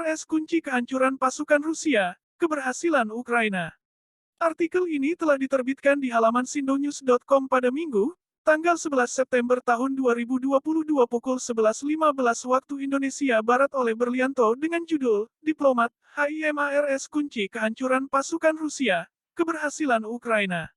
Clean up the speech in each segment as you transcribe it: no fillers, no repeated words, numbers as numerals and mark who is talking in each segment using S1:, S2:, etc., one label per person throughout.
S1: HIMARS kunci kehancuran pasukan Rusia, keberhasilan Ukraina. Artikel ini telah diterbitkan di halaman sindonews.com pada Minggu, tanggal 11 September tahun 2022 pukul 11.15 waktu Indonesia Barat oleh Berlianto dengan judul, Diplomat, HIMARS kunci kehancuran pasukan Rusia, keberhasilan Ukraina.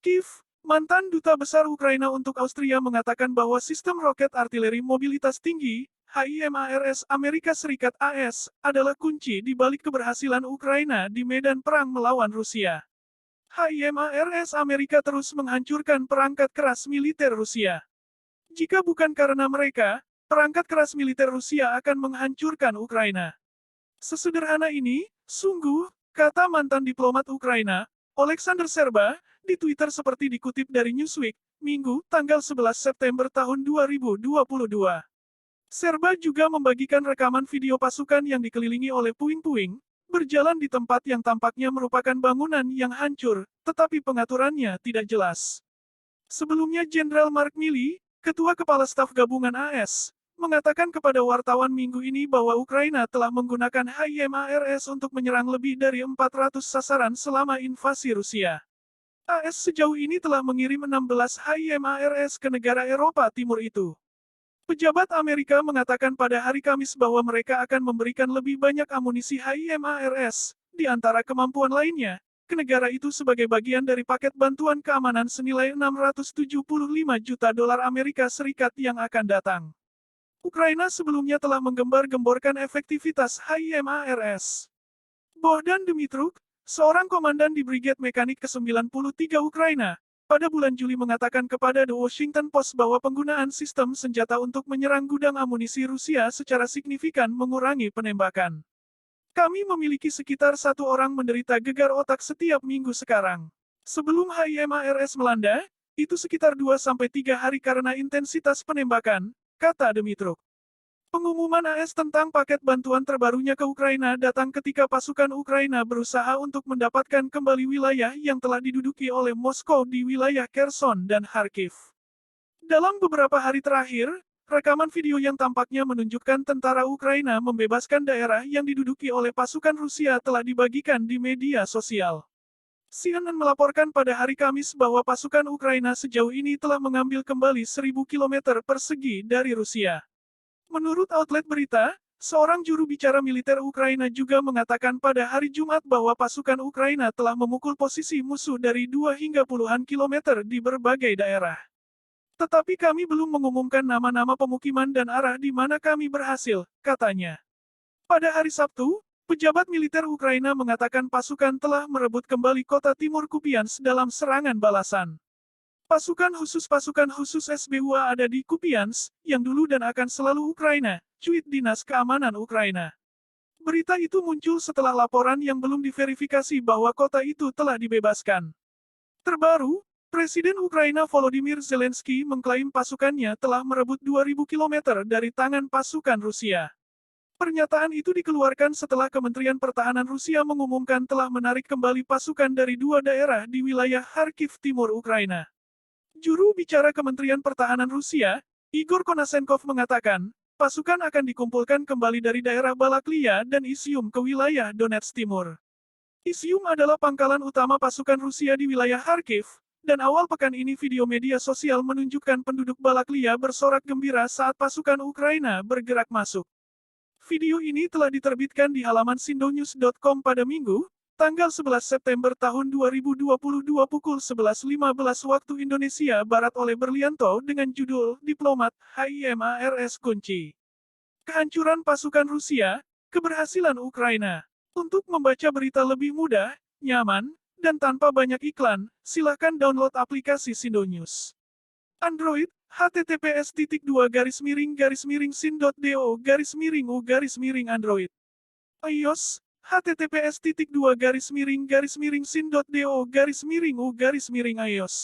S1: Kiev, mantan Duta Besar Ukraina untuk Austria mengatakan bahwa sistem roket artileri mobilitas tinggi, HIMARS Amerika Serikat AS, adalah kunci di balik keberhasilan Ukraina di medan perang melawan Rusia. HIMARS Amerika terus menghancurkan perangkat keras militer Rusia. Jika bukan karena mereka, perangkat keras militer Rusia akan menghancurkan Ukraina. Sesederhana ini, sungguh, kata mantan diplomat Ukraina, Oleksandr Serba, di Twitter seperti dikutip dari Newsweek, Minggu, tanggal 11 September tahun 2022. Serba juga membagikan rekaman video pasukan yang dikelilingi oleh puing-puing, berjalan di tempat yang tampaknya merupakan bangunan yang hancur, tetapi pengaturannya tidak jelas. Sebelumnya Jenderal Mark Milley, Ketua Kepala Staf Gabungan AS, mengatakan kepada wartawan minggu ini bahwa Ukraina telah menggunakan HIMARS untuk menyerang lebih dari 400 sasaran selama invasi Rusia. AS sejauh ini telah mengirim 16 HIMARS ke negara Eropa Timur itu. Pejabat Amerika mengatakan pada hari Kamis bahwa mereka akan memberikan lebih banyak amunisi HIMARS, di antara kemampuan lainnya, ke negara itu sebagai bagian dari paket bantuan keamanan senilai $675 juta Amerika Serikat yang akan datang. Ukraina sebelumnya telah menggembar-gemborkan efektivitas HIMARS. Bohdan Dmitruk, seorang komandan di Brigade Mekanik ke-93 Ukraina, pada bulan Juli mengatakan kepada The Washington Post bahwa penggunaan sistem senjata untuk menyerang gudang amunisi Rusia secara signifikan mengurangi penembakan. Kami memiliki sekitar 1 orang menderita gegar otak setiap minggu sekarang. Sebelum HIMARS melanda, itu sekitar 2-3 hari karena intensitas penembakan, kata Dmitruk. Pengumuman AS tentang paket bantuan terbarunya ke Ukraina datang ketika pasukan Ukraina berusaha untuk mendapatkan kembali wilayah yang telah diduduki oleh Moskow di wilayah Kherson dan Kharkiv. Dalam beberapa hari terakhir, rekaman video yang tampaknya menunjukkan tentara Ukraina membebaskan daerah yang diduduki oleh pasukan Rusia telah dibagikan di media sosial. CNN melaporkan pada hari Kamis bahwa pasukan Ukraina sejauh ini telah mengambil kembali 1.000 km persegi dari Rusia. Menurut outlet berita, seorang juru bicara militer Ukraina juga mengatakan pada hari Jumat bahwa pasukan Ukraina telah memukul posisi musuh dari 2 hingga puluhan kilometer di berbagai daerah. Tetapi kami belum mengumumkan nama-nama pemukiman dan arah di mana kami berhasil, katanya. Pada hari Sabtu, pejabat militer Ukraina mengatakan pasukan telah merebut kembali kota Timur Kupiansk dalam serangan balasan. Pasukan khusus SBUA ada di Kupiansk, yang dulu dan akan selalu Ukraina, cuit Dinas Keamanan Ukraina. Berita itu muncul setelah laporan yang belum diverifikasi bahwa kota itu telah dibebaskan. Terbaru, Presiden Ukraina Volodymyr Zelensky mengklaim pasukannya telah merebut 2.000 km dari tangan pasukan Rusia. Pernyataan itu dikeluarkan setelah Kementerian Pertahanan Rusia mengumumkan telah menarik kembali pasukan dari 2 daerah di wilayah Kharkiv Timur Ukraina. Juru bicara Kementerian Pertahanan Rusia, Igor Konasenkov mengatakan, pasukan akan dikumpulkan kembali dari daerah Balaklia dan Izium ke wilayah Donetsk Timur. Izium adalah pangkalan utama pasukan Rusia di wilayah Kharkiv, dan awal pekan ini video media sosial menunjukkan penduduk Balaklia bersorak gembira saat pasukan Ukraina bergerak masuk. Video ini telah diterbitkan di halaman sindonews.com pada Minggu, tanggal 11 September tahun 2022 pukul 11.15 waktu Indonesia Barat oleh Berlianto dengan judul, Diplomat, HIMARS kunci kehancuran pasukan Rusia, keberhasilan Ukraina. Untuk membaca berita lebih mudah, nyaman, dan tanpa banyak iklan, silakan download aplikasi Sindonews. Android, https://sin.do/Android. iOS, https://sin.do/U/iOS.